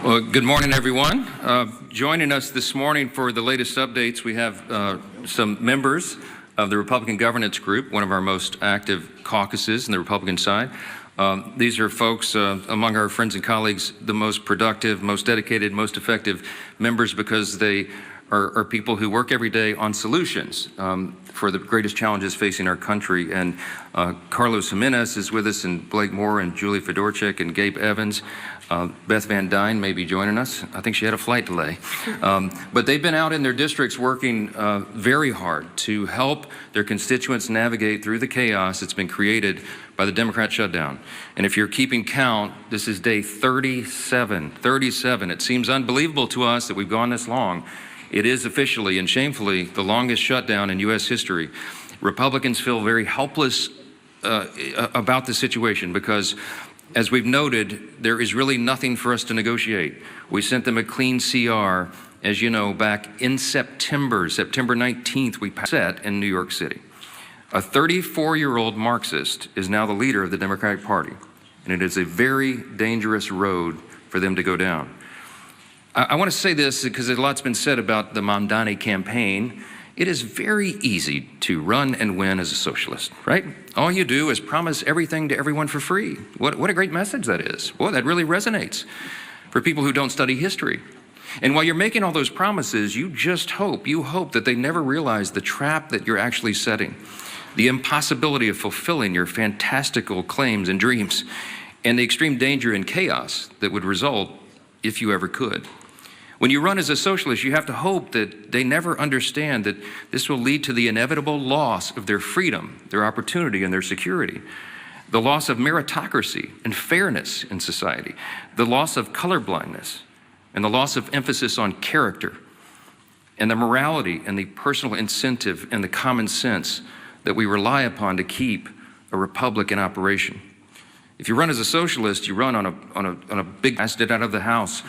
Well, good morning, everyone. Joining us this morning for the latest updates, we have some members of the Republican Governance Group, one of our most active caucuses in the Republican side. These are folks among our friends and colleagues, the most productive, most dedicated, most effective members because they are people who work every day on solutions for the greatest challenges facing our country. And Carlos Jimenez is with us, and Blake Moore, and Julie Fedorchik, and Gabe Evans. Beth Van Dyne may be joining us. I think she had a flight delay. But they've been out in their districts working very hard to help their constituents navigate through the chaos that's been created by the Democrat shutdown. And if you're keeping count, this is day 37. 37. It seems unbelievable to us that we've gone this long. It is officially and shamefully the longest shutdown in U.S. history. Republicans feel very helpless about the situation because, as we've noted, there is really nothing for us to negotiate. We sent them a clean CR, as you know, back in September 19th, we passed it in New York City. A 34-year-old Marxist is now the leader of the Democratic Party, and it is a very dangerous road for them to go down. I want to say this because a lot's been said about the Mamdani campaign. It is very easy to run and win as a socialist, right? All you do is promise everything to everyone for free. What a great message that is. Boy, that really resonates for people who don't study history. And while you're making all those promises, you hope that they never realize the trap that you're actually setting, the impossibility of fulfilling your fantastical claims and dreams, and the extreme danger and chaos that would result if you ever could. When you run as a socialist, you have to hope that they never understand that this will lead to the inevitable loss of their freedom, their opportunity, and their security, the loss of meritocracy and fairness in society, the loss of colorblindness, and the loss of emphasis on character, and the morality and the personal incentive and the common sense that we rely upon to keep a republic in operation. If you run as a socialist, you run on a big bastard out of the House.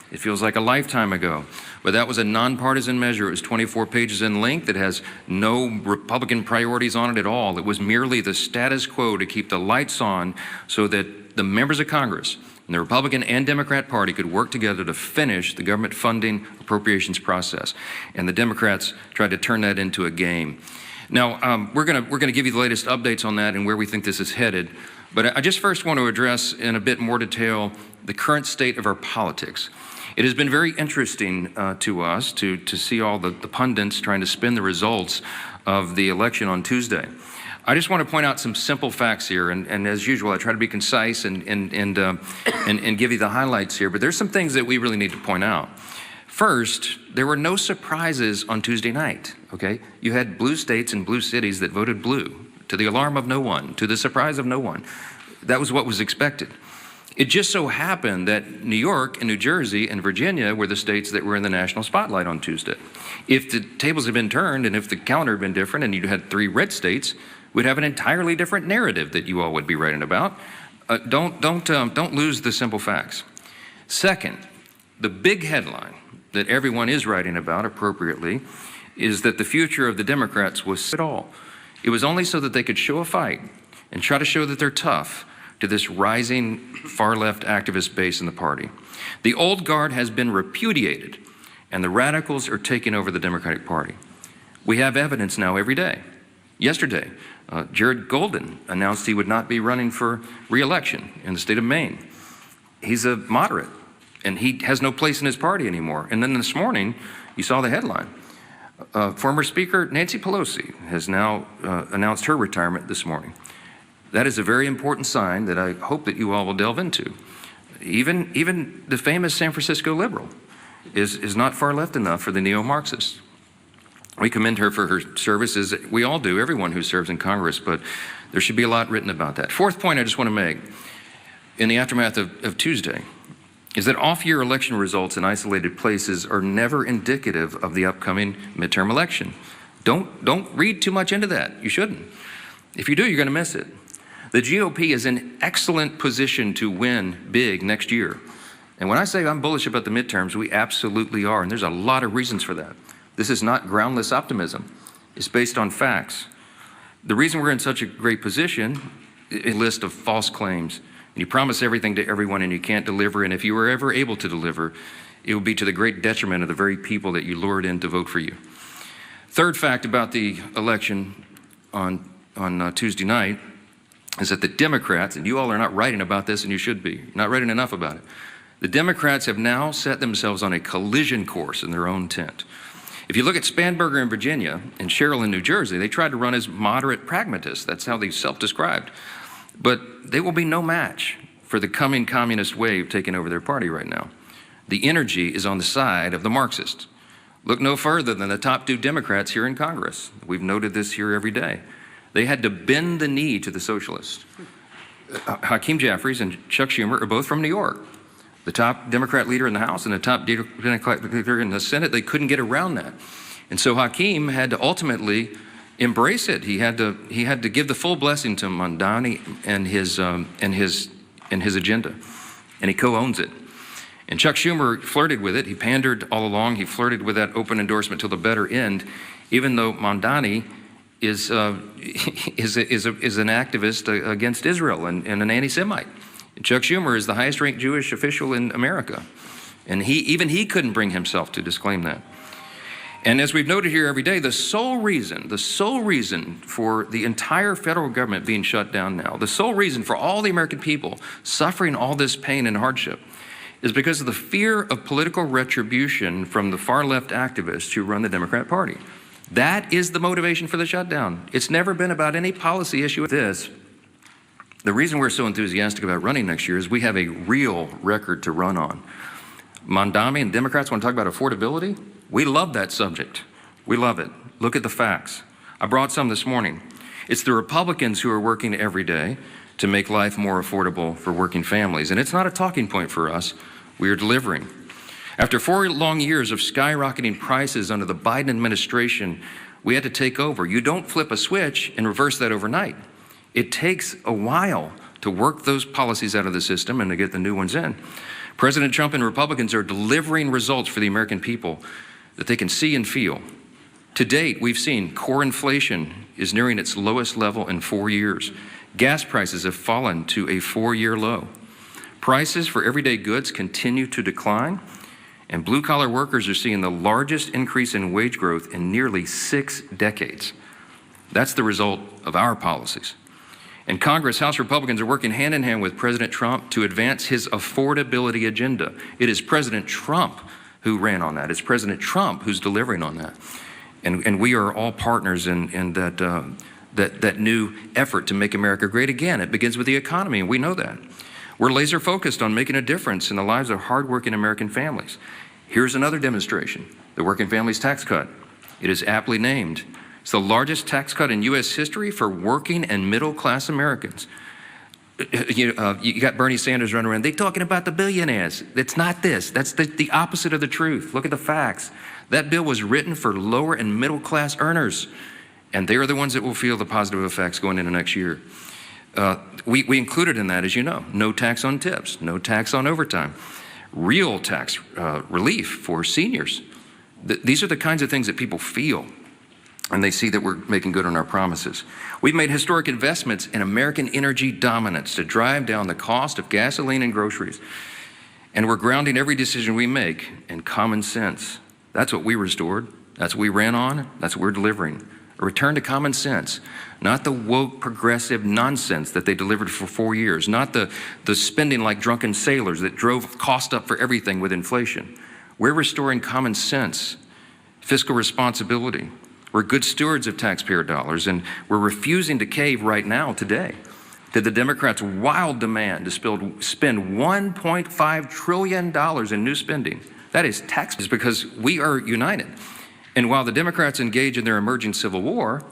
It feels like a lifetime ago, but that was a nonpartisan measure. It was 24 pages in length. It has no Republican priorities on it at all. It was merely the status quo to keep the lights on so that the members of Congress and the Republican and Democrat Party could work together to finish the government funding appropriations process. And the Democrats tried to turn that into a game. Now, we're gonna give you the latest updates on that and where we think this is headed. But I just first want to address in a bit more detail the current state of our politics. It has been very interesting to us to see all the pundits trying to spin the results of the election on Tuesday. I just want to point out some simple facts here, and as usual, I try to be concise and give you the highlights here, but there's some things that we really need to point out. First, there were no surprises on Tuesday night, okay? You had blue states and blue cities that voted blue, to the alarm of no one, to the surprise of no one. That was what was expected. It just so happened that New York and New Jersey and Virginia were the states that were in the national spotlight on Tuesday. If the tables had been turned and if the calendar had been different and you had 3 red states, we'd have an entirely different narrative that you all would be writing about. Don't lose the simple facts. Second, the big headline that everyone is writing about appropriately is that the future of the Democrats was at all. It was only so that they could show a fight and try to show that they're tough to this rising far-left activist base in the party. The old guard has been repudiated, and the radicals are taking over the Democratic Party. We have evidence now every day. Yesterday, Jared Golden announced he would not be running for re-election in the state of Maine. He's a moderate, and he has no place in his party anymore. And then this morning, you saw the headline. Former Speaker Nancy Pelosi has now announced her retirement this morning. That is a very important sign that I hope that you all will delve into. Even the famous San Francisco liberal is not far left enough for the neo-Marxists. We commend her for her services. We all do, everyone who serves in Congress, but there should be a lot written about that. Fourth point I just want to make in the aftermath of Tuesday is that off-year election results in isolated places are never indicative of the upcoming midterm election. Don't read too much into that. You shouldn't. If you do, you're going to miss it. The GOP is in excellent position to win big next year. And when I say I'm bullish about the midterms, we absolutely are, and there's a lot of reasons for that. This is not groundless optimism. It's based on facts. The reason we're in such a great position, a list of false claims, and you promise everything to everyone and you can't deliver, and if you were ever able to deliver, it would be to the great detriment of the very people that you lured in to vote for you. Third fact about the election on Tuesday night is that the Democrats, and you all are not writing about this, and you should be, you're not writing enough about it. The Democrats have now set themselves on a collision course in their own tent. If you look at Spanberger in Virginia and Sherrill in New Jersey, they tried to run as moderate pragmatists. That's how they self-described. But they will be no match for the coming communist wave taking over their party right now. The energy is on the side of the Marxists. Look no further than the top 2 Democrats here in Congress. We've noted this here every day. They had to bend the knee to the socialists. Hakeem Jeffries and Chuck Schumer are both from New York. The top Democrat leader in the House and the top Democrat leader in the Senate, they couldn't get around that. And so Hakeem had to ultimately embrace it. He had to give the full blessing to Mamdani and his agenda, and he co-owns it. And Chuck Schumer flirted with it. He pandered all along. He flirted with that open endorsement till the bitter end, even though Mamdani is an activist against Israel and an anti-Semite. Chuck Schumer is the highest-ranked Jewish official in America, and even he couldn't bring himself to disclaim that. And as we've noted here every day, the sole reason for the entire federal government being shut down now, the sole reason for all the American people suffering all this pain and hardship is because of the fear of political retribution from the far-left activists who run the Democrat Party. That is the motivation for the shutdown. It's never been about any policy issue with this. The reason we're so enthusiastic about running next year is we have a real record to run on. Mamdani and Democrats want to talk about affordability. We love that subject. We love it. Look at the facts. I brought some this morning. It's the Republicans who are working every day to make life more affordable for working families. And it's not a talking point for us. We are delivering. After 4 long years of skyrocketing prices under the Biden administration, we had to take over. You don't flip a switch and reverse that overnight. It takes a while to work those policies out of the system and to get the new ones in. President Trump and Republicans are delivering results for the American people that they can see and feel. To date, we've seen core inflation is nearing its lowest level in 4 years. Gas prices have fallen to a 4-year low. Prices for everyday goods continue to decline, and blue-collar workers are seeing the largest increase in wage growth in nearly 6 decades. That's the result of our policies. In Congress, House Republicans are working hand in hand with President Trump to advance his affordability agenda. It is President Trump who ran on that. It's President Trump who's delivering on that. And we are all partners in that new effort to make America great again. It begins with the economy, and we know that. We're laser focused on making a difference in the lives of hardworking American families. Here's another demonstration, the Working Families Tax Cut. It is aptly named. It's the largest tax cut in U.S. history for working and middle-class Americans. You got Bernie Sanders running around. They're talking about the billionaires. It's not this. That's the opposite of the truth. Look at the facts. That bill was written for lower and middle-class earners, and they are the ones that will feel the positive effects going into next year. We included in that, as you know, no tax on tips, no tax on overtime, real tax relief for seniors. These are the kinds of things that people feel, and they see that we're making good on our promises. We've made historic investments in American energy dominance to drive down the cost of gasoline and groceries. And we're grounding every decision we make in common sense. That's what we restored. That's what we ran on. That's what we're delivering. A return to common sense, not the woke progressive nonsense that they delivered for 4 years, not the spending like drunken sailors that drove cost up for everything with inflation. We're restoring common sense, fiscal responsibility. We're good stewards of taxpayer dollars, and we're refusing to cave right now today to the Democrats' wild demand to spend $1.5 trillion in new spending. That is taxes, because we are united. And while the Democrats engage in their emerging civil war,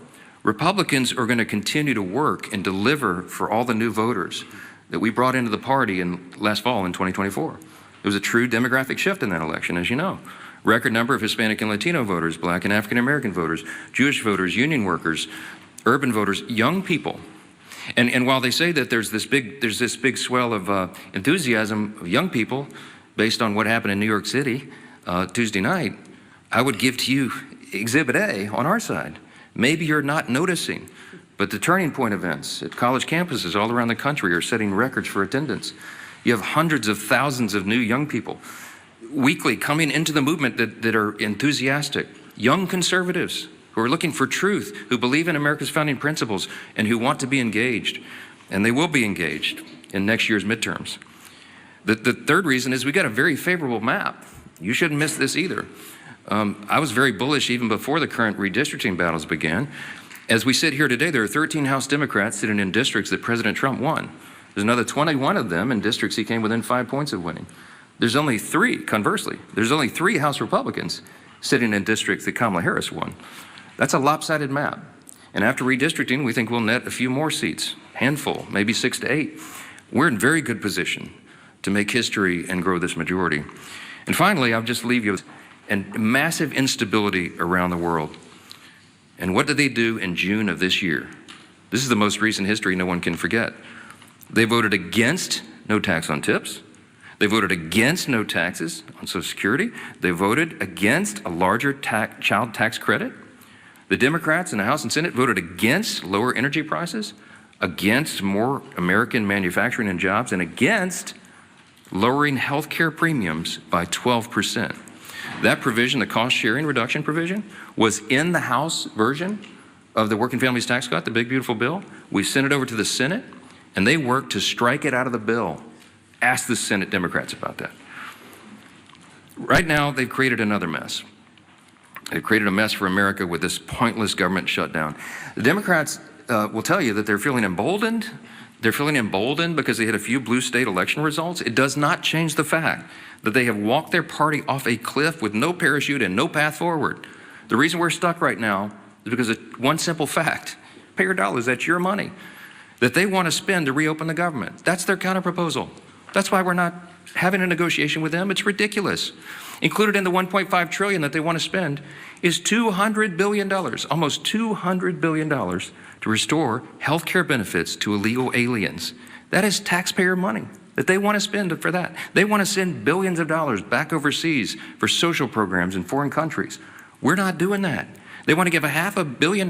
Republicans are going to continue to work and deliver for all the new voters that we brought into the party last fall in 2024. There was a true demographic shift in that election, as you know. Record number of Hispanic and Latino voters, Black and African American voters, Jewish voters, union workers, urban voters, young people. And while they say that there's this big swell of enthusiasm of young people based on what happened in New York City Tuesday night, I would give to you Exhibit A on our side. Maybe you're not noticing But the turning point events at college campuses all around the country are setting records for attendance. You have hundreds of thousands of new young people weekly coming into the movement that are enthusiastic, young conservatives who are looking for truth, who believe in America's founding principles, and who want to be engaged. And they will be engaged in next year's midterms. The third reason is we got a very favorable map. You shouldn't miss this either. I was very bullish even before the current redistricting battles began. As we sit here today, there are 13 House Democrats sitting in districts that President Trump won. There's another 21 of them in districts he came within 5 points of winning. There's only 3, conversely, there's only 3 House Republicans sitting in districts that Kamala Harris won. That's a lopsided map. And after redistricting, we think we'll net a few more seats, handful, maybe 6 to 8. We're in very good position to make history and grow this majority. And finally, I'll just leave you with massive instability around the world. And what did they do in June of this year? This is the most recent history no one can forget. They voted against no tax on tips. They voted against no taxes on Social Security. They voted against a larger child tax credit. The Democrats in the House and Senate voted against lower energy prices, against more American manufacturing and jobs, and against lowering health care premiums by 12%. That provision, the cost sharing reduction provision, was in the House version of the Working Families Tax Cut, the big beautiful bill. We sent it over to the Senate, and they worked to strike it out of the bill. Ask the Senate Democrats about that. Right now, they've created another mess. They've created a mess for America with this pointless government shutdown. The Democrats will tell you that they're feeling emboldened. They're feeling emboldened because they had a few blue state election results. It does not change the fact that they have walked their party off a cliff with no parachute and no path forward. The reason we're stuck right now is because of one simple fact. Pay your dollars, that's your money, that they want to spend to reopen the government. That's their counterproposal. That's why we're not having a negotiation with them. It's ridiculous. Included in the $1.5 trillion that they want to spend is $200 billion, almost $200 billion to restore health care benefits to illegal aliens. That is taxpayer money that they want to spend for that. They want to send billions of dollars back overseas for social programs in foreign countries. We're not doing that. They want to give $500 million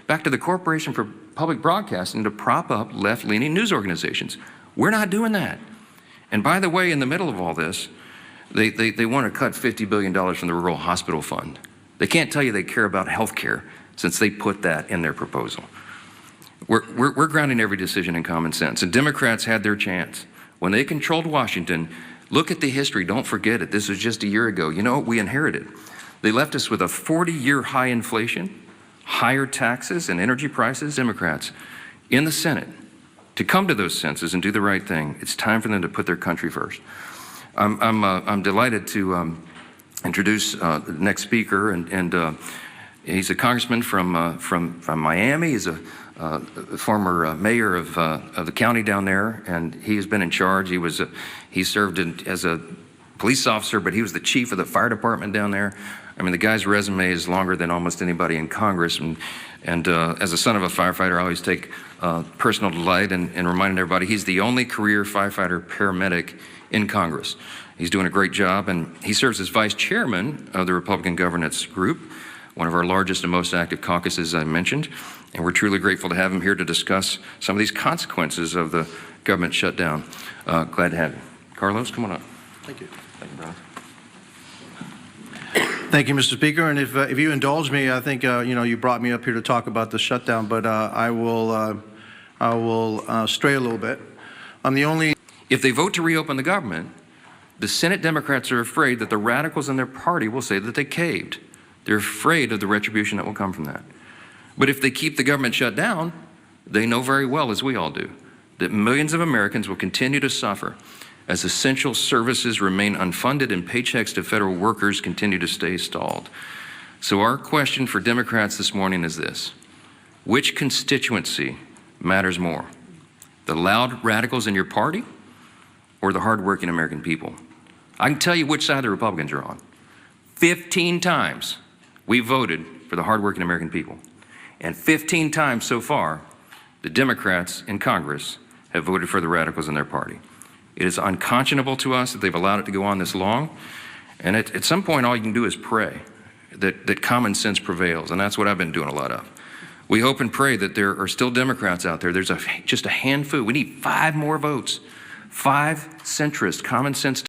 back to the Corporation for Public Broadcasting to prop up left-leaning news organizations. We're not doing that. And by the way, in the middle of all this, they want to cut $50 billion from the Rural Hospital Fund. They can't tell you they care about health care since they put that in their proposal. We're grounding every decision in common sense, and Democrats had their chance. When they controlled Washington, look at the history, don't forget it. This was just a year ago. You know what we inherited? They left us with a 40-year high inflation, higher taxes and energy prices. Democrats in the Senate to come to those senses and do the right thing. It's time for them to put their country first. I'm delighted to introduce the next speaker, and he's a congressman from Miami. He's a former mayor of the county down there, and he has been in charge. He served as a police officer, but he was the chief of the fire department down there. I mean, the guy's resume is longer than almost anybody in Congress, and as a son of a firefighter, I always take personal delight in reminding everybody he's the only career firefighter paramedic in Congress. He's doing a great job, and he serves as vice chairman of the Republican Governance Group, one of our largest and most active caucuses I mentioned, and we're truly grateful to have him here to discuss some of these consequences of the government shutdown. Glad to have you. Carlos, come on up. Thank you. Thank you, brother. Thank you, Mr. Speaker. And if you indulge me, I think you brought me up here to talk about the shutdown, but I will stray a little bit. I'm the only. If they vote to reopen the government, the Senate Democrats are afraid that the radicals in their party will say that they caved. They're afraid of the retribution that will come from that. But if they keep the government shut down, they know very well, as we all do, that millions of Americans will continue to suffer as essential services remain unfunded and paychecks to federal workers continue to stay stalled. So our question for Democrats this morning is this: which constituency matters more? The loud radicals in your party or the hardworking American people? I can tell you which side the Republicans are on. 15 times we voted for the hardworking American people. And 15 times so far, the Democrats in Congress have voted for the radicals in their party. It is unconscionable to us that they've allowed it to go on this long. And at some point, all you can do is pray that common sense prevails. And that's what I've been doing a lot of. We hope and pray that there are still Democrats out there. There's just a handful. We need 5 more votes. 5 centrist, common sense